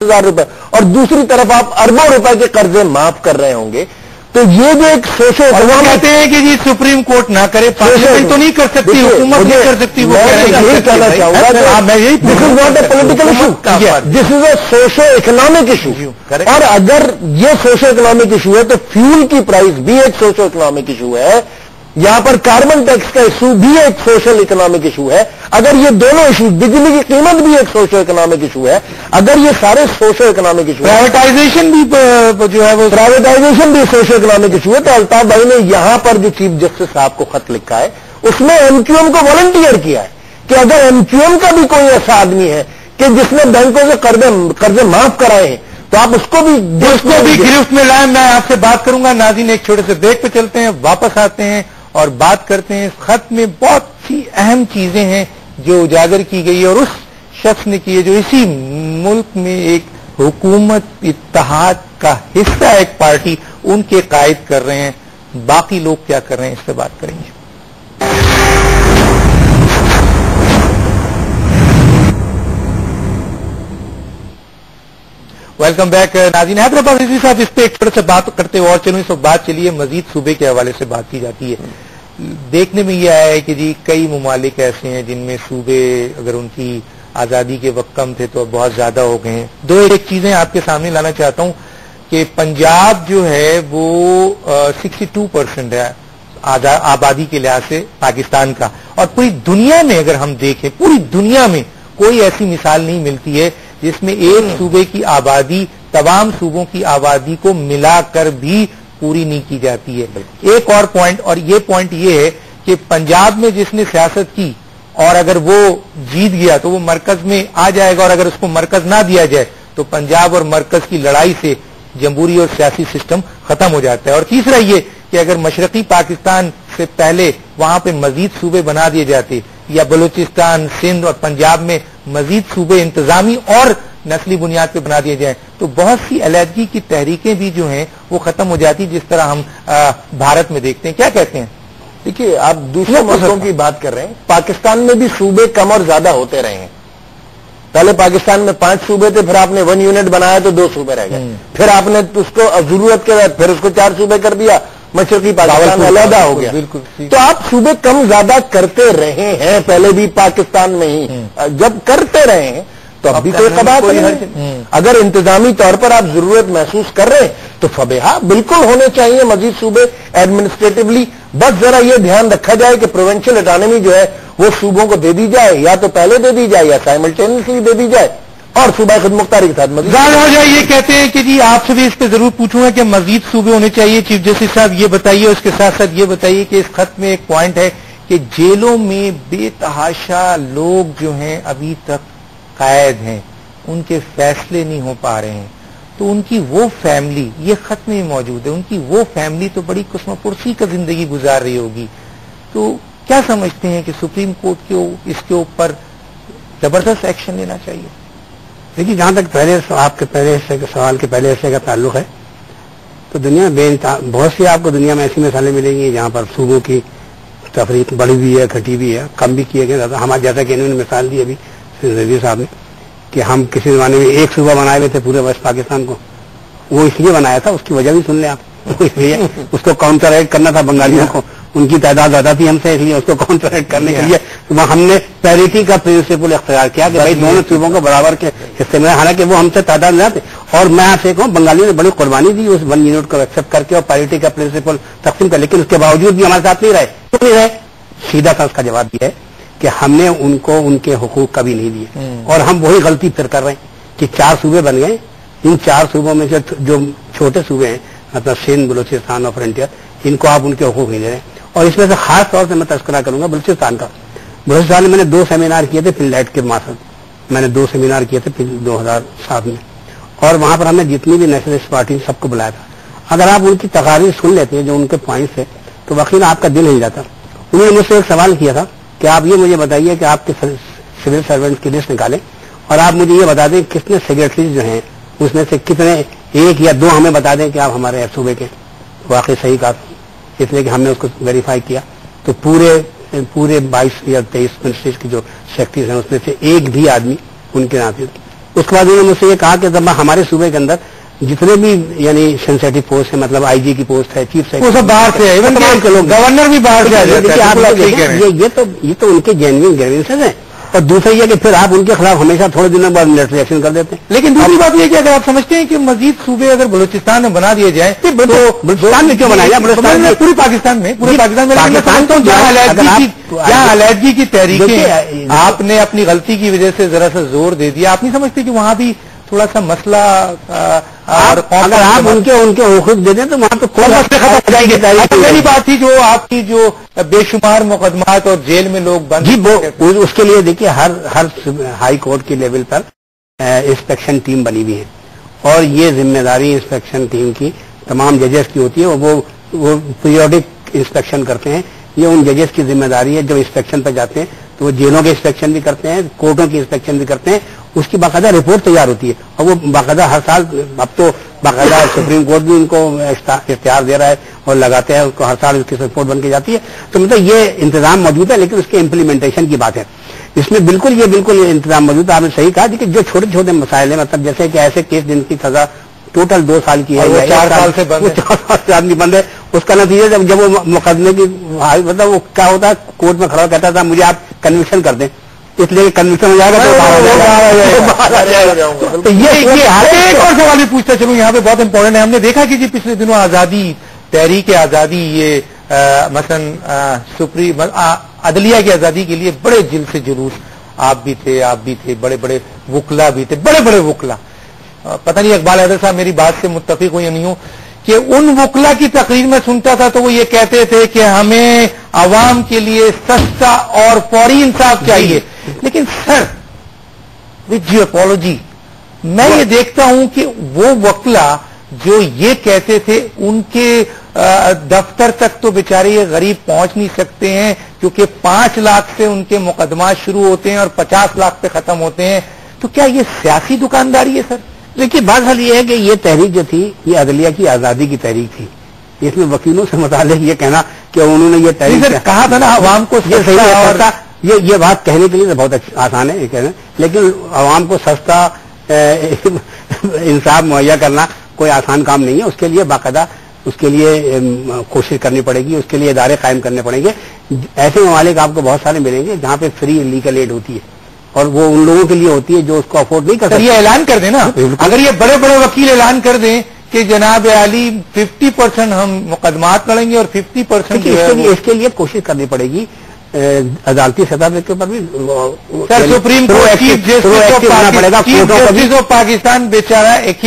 10,000 रुपए और दूसरी तरफ आप अरबों रुपए के कर्जे माफ कर रहे होंगे, तो ये जो एक सोशल कहते हैं कि जी सुप्रीम कोर्ट ना करे, पार्लियामेंट तो नहीं कर सकती, हुकूमत नहीं कर सकती। वो यही कहना चाहूंगा, मैं यही, this is not a political issue, this is a socio economic issue. और अगर ये सोशो इकोनॉमिक इशू है तो फ्यूल की प्राइस भी एक सोशो इकोनॉमिक इशू है, यहां पर कार्बन टैक्स का इशू भी एक सोशल इकोनॉमिक इशू है। अगर ये दोनों इशू, बिजली की कीमत भी एक सोशल इकोनॉमिक इशू है, अगर ये सारे सोशल इकोनॉमिक इशू, प्राइवेटाइजेशन भी जो है वो प्राइवेटाइजेशन भी सोशल इकोनॉमिक इशू है, तो अल्ताफ भाई ने यहां पर जो चीफ जस्टिस साहब को खत लिखा है उसमें एमक्यूएम को वॉलंटियर किया है कि अगर एमक्यूएम का भी कोई ऐसा आदमी है कि जिसने बैंकों से कर्जे माफ कराए हैं तो आप उसको भी गिरफ्त में लाएं। मैं आपसे बात करूंगा। नाज़रीन, एक छोटे से ब्रेक पे चलते हैं, वापस आते हैं और बात करते हैं। इस खत में बहुत सी अहम चीजें हैं जो उजागर की गई है और उस शख्स ने की है जो इसी मुल्क में एक हुकूमत इत्तेहाद का हिस्सा है, एक पार्टी, उनके कायद कर रहे हैं। बाकी लोग क्या कर रहे हैं, इस पर बात करेंगे। Welcome back. नाज़रीन, हैदराबाद रिजवी साहब, इस पे एक छोटे से बात करते और चलूं। इस वक्त बात चलिए मजीद सूबे के हवाले से बात की जाती है। देखने में यह आया है कि जी कई ममालिक ऐसे हैं जिनमें सूबे अगर उनकी आजादी के वक्त कम थे तो अब बहुत ज्यादा हो गए हैं। दो एक चीजें आपके सामने लाना चाहता हूं कि पंजाब जो है वो 62% है आबादी के लिहाज से पाकिस्तान का, और पूरी दुनिया में अगर हम देखें, पूरी दुनिया में कोई ऐसी मिसाल नहीं मिलती है जिसमें एक सूबे की आबादी तमाम सूबों की आबादी को मिलाकर भी पूरी नहीं की जाती है। एक और पॉइंट, और ये पॉइंट ये है कि पंजाब में जिसने सियासत की और अगर वो जीत गया तो वो मरकज में आ जाएगा, और अगर उसको मरकज ना दिया जाए तो पंजाब और मरकज की लड़ाई से जमहूरी और सियासी सिस्टम खत्म हो जाता है। और तीसरा ये कि अगर मशरकी पाकिस्तान से पहले वहां पे मजीद सूबे बना दिए जाते, या बलूचिस्तान, सिंध और पंजाब में मजीद सूबे इंतजामी और नस्ली बुनियाद पे बना दिए जाए, तो बहुत सी अलहदगी की तहरीकें भी जो हैं वो खत्म हो जाती, जिस तरह हम भारत में देखते हैं। क्या कहते हैं? देखिए, आप दूसरे मुल्कों की बात कर रहे हैं, पाकिस्तान में भी सूबे कम और ज्यादा होते रहे हैं। पहले पाकिस्तान में 5 सूबे थे, फिर आपने 1 यूनिट बनाया तो 2 सूबे रह गए, फिर आपने उसको जरूरत के बाद फिर उसको 4 सूबे कर दिया, मशरकी पाकिस्तान अलहदा हो गया। बिल्कुल। तो आप सूबे कम ज्यादा करते रहे हैं, पहले भी पाकिस्तान में ही जब करते रहे हैं तो अब भी कोई कबात नहीं। अगर इंतजामी तौर पर आप जरूरत महसूस कर रहे हैं तो फबेहा बिल्कुल होने चाहिए मजीद सूबे एडमिनिस्ट्रेटिवली। बस जरा ये ध्यान रखा जाए कि प्रोविंशियल ऑटोनॉमी जो है वो सूबों को दे दी जाए, या तो पहले दे दी जाए या साइमल्टेनियसली दे दी जाए, और सूबा खुद मुख्तारी के साथ मजीद हो जाए। ये कहते हैं कि जी आपसे भी इस पे जरूर पूछूंगा कि मजीद सूबे होने चाहिए। चीफ जस्टिस साहब ये बताइए, उसके साथ साथ ये बताइए कि इस खत में एक पॉइंट है कि जेलों में बेतहाशा लोग जो हैं अभी तक कैद हैं, उनके फैसले नहीं हो पा रहे हैं, तो उनकी वो फैमिली, ये खत में मौजूद है, उनकी वो फैमिली तो बड़ी कुस्मपुरसी का जिंदगी गुजार रही होगी। तो क्या समझते हैं कि सुप्रीम कोर्ट को इसके ऊपर जबरदस्त एक्शन लेना चाहिए? देखिए, जहां तक आपके पहले हिस्से के सवाल के पहले हिस्से का ताल्लुक है, तो दुनिया में बहुत सी आपको दुनिया में ऐसी मिसालें मिलेंगी जहां पर सूबों की तफरीक बढ़ी भी है, घटी भी है, कम भी किए गए। हमारे जैसा कि इन्होंने मिसाल दी अभी रिजवी साहब ने कि हम किसी जमाने में एक सूबा बनाए हुए थे पूरे वेस्ट पाकिस्तान को, वो इसलिए बनाया था, उसकी वजह भी सुन लें आप, इसलिए उसको काउंटर एक्ट करना था बंगालियों को, उनकी तादाद ज्यादा थी हमसे, इसलिए उसको काउंटर एक्ट करने के लिए हमने पैरिटी का प्रिंसिपल इख्तियार किया कि भाई दोनों सूबों को बराबर के हिस्से में, हालांकि वो हमसे तादाद न थे। और मैं आपसे कहूँ, बंगालियों ने बड़ी कुर्बानी दी उस 1 यूनिट को एक्सेप्ट करके और पैरिटी का प्रिंसिपल तकसीम कर, लेकिन उसके बावजूद भी हमारे साथ नहीं रहे। क्यों नहीं रहे? सीधा सा उसका जवाब दिया है कि हमने उनको उनके हुकूक कभी नहीं दिए, और हम वही गलती फिर कर रहे हैं कि 4 सूबे बन गए। इन 4 सूबों में से जो छोटे सूबे हैं, मतलब सिंध, बलूचिस्तान और फ्रंटियर, इनको आप उनके हुकूक नहीं दे रहे हैं। और इसमें से खास तौर से मैं तस्करा करूंगा बलूचिस्तान का। बलूचिस्तान में मैंने 2 सेमिनार किए थे फिनलैंड के मार्फत, मैंने 2 सेमिनार किए थे 2007 में, और वहां पर हमने जितनी भी नेशनलिस्ट पार्टी सबको बुलाया था। अगर आप उनकी तकारीर सुन लेते हैं जो उनके पॉइंट्स है, तो वकील आपका दिल हिल जाता। उन्होंने मुझसे एक सवाल किया था कि आप ये मुझे बताइए कि आपके सिविल सर्वेंट की लिस्ट निकालें और आप मुझे ये बता दें कितने सेक्रेटरीज जो हैं उसमें से कितने 1 या 2 हमें बता दें कि आप हमारे सूबे के। वाकई सही कहा, इसलिए कि हमने उसको वेरीफाई किया तो पूरे 22 या 23 मिनिस्ट्रीज की जो सेक्रेटरीज हैं उसमें से एक भी आदमी उनके नाम से اس کے بعد انہوں نے مجھ سے یہ کہا کہ جب ہمارے صوبے کے اندر جتنے بھی یعنی سینسیٹیو پوسٹ ہے، مطلب آئی جی کی پوسٹ ہے، چیف وہ سب باہر سے ہے، تمام کے لوگ، گورنر بھی باہر سے آ جاتے ہیں، یہ تو ان کے جینوئن گریونسز ہیں. اور دوسرا یہ کہ پھر آپ ان کے خلاف ہمیشہ تھوڑے دنوں بعد ملٹری ایکشن کر دیتے ہیں. لیکن دوسری بات یہ کہ اگر آپ سمجھتے ہیں کہ مزید صوبے اگر بلوچستان میں بنا دیے جائیں تو بلوچستان میں کیوں بنایا جائے؟ بلوچستان میں پورے پاکستان میں کیا علیحدگی کی تحریکیں آپ نے اپنی غلطی کی وجہ سے ذرا سا زور دے دیا، آپ نہیں سمجھتے کہ وہاں بھی تھوڑا سا مسئلہ اور اگر آپ ان کے حقوق دے دیں تو وہاں تو کوئی مسئلے ختم ہو جائے گی. پہلی بات تھی جو آپ کی جو بے شمار مقدمات اور جیل میں لوگ بند، جی اس کے لیے دیکھیے ہر ہائی کورٹ کے لیول پر انسپیکشن ٹیم بنی ہوئی ہے، اور یہ ذمہ داری انسپیکشن ٹیم کی تمام ججز کی ہوتی ہے، اور وہ پیریوڈک انسپیکشن کرتے ہیں. یہ ان ججز کی ذمہ داری ہے جو انسپیکشن پہ جاتے ہیں تو وہ جیلوں کے انسپیکشن بھی کرتے ہیں، کورٹوں کی انسپیکشن بھی کرتے ہیں. اس کی باقاعدہ رپورٹ تیار ہوتی ہے، اور وہ باقاعدہ ہر سال، اب تو باقاعدہ سپریم کورٹ بھی ان کو اختیار دے رہا ہے اور لگاتے ہیں، اس کو ہر سال اس کی رپورٹ بن کے جاتی ہے. تو مطلب یہ انتظام موجود ہے، لیکن اس کے امپلیمنٹیشن کی بات ہے. اس میں بالکل یہ انتظام موجود ہے. آپ نے صحیح کہا کہ جو چھوٹے چھوٹے مسائل ہیں، مطلب جیسے کہ ایسے کیس جن کی سزا ٹوٹل 2 سال کی ہے، 4 سال سے بند ہے، 4 سال سے آدمی بند ہے، اس کا نتیجہ جب وہ مقدمے کی مطلب وہ کیا ہوتا ہے، کورٹ میں کھڑا کہتا تھا مجھے آپ کنوکشن کر دیں، اس لیے کنوکشن ہو جائے گا تو یہ ایک اور سوال بھی پوچھتا چلوں یہاں پہ بہت امپورٹنٹ ہے. ہم نے دیکھا کہ جی پچھلے دنوں آزادی، تحریک آزادی، یہ مثلا عدلیہ کی آزادی کے لیے بڑے جل سے جلوس، آپ بھی تھے، بڑے بڑے وکلا بھی تھے، بڑے بڑے وکلا. پتہ نہیں اقبال حیدر صاحب میری بات سے متفق ہو یا نہیں ہو کہ ان وکلا کی تقریر میں سنتا تھا تو وہ یہ کہتے تھے کہ ہمیں عوام کے لیے سستا اور فوری انصاف چاہیے. لیکن سر وتھ ڈیو اپالوجی میں یہ دیکھتا ہوں کہ وہ وکلا جو یہ کہتے تھے ان کے دفتر تک تو بیچارے یہ غریب پہنچ نہیں سکتے ہیں، کیونکہ 5 لاکھ سے ان کے مقدمات شروع ہوتے ہیں اور 50 لاکھ پہ ختم ہوتے ہیں. تو کیا یہ سیاسی دکانداری ہے سر؟ دیکھیے بات حال یہ ہے کہ یہ تحریک جو تھی یہ عدلیہ کی آزادی کی تحریک تھی. اس میں وکیلوں سے متعلق یہ کہنا کہ انہوں نے یہ تحریک کہا تھا نا عوام کو یہ صحیح ہے، یہ بات کہنے کے لیے بہت آسان ہے یہ کہنا، لیکن عوام کو سستا انصاف مہیا کرنا کوئی آسان کام نہیں ہے. اس کے لیے باقاعدہ اس کے لیے کوشش کرنی پڑے گی، اس کے لیے ادارے قائم کرنے پڑیں گے. ایسے ممالک آپ کو بہت سارے ملیں گے جہاں پہ فری لیگل ایڈ ہوتی ہے، اور وہ ان لوگوں کے لیے ہوتی ہے جو اس کو افورڈ نہیں کر سکتے. یہ اعلان کر دیں نا، اگر یہ بڑے بڑے وکیل اعلان کر دیں کہ جناب عالی 50% ہم مقدمات لڑیں گے اور 50% اس کے لیے کوشش کرنی پڑے گی عدالتی سطح کے اوپر بھی. Sir supreme court chief justice of Pakistan بیچارہ ایک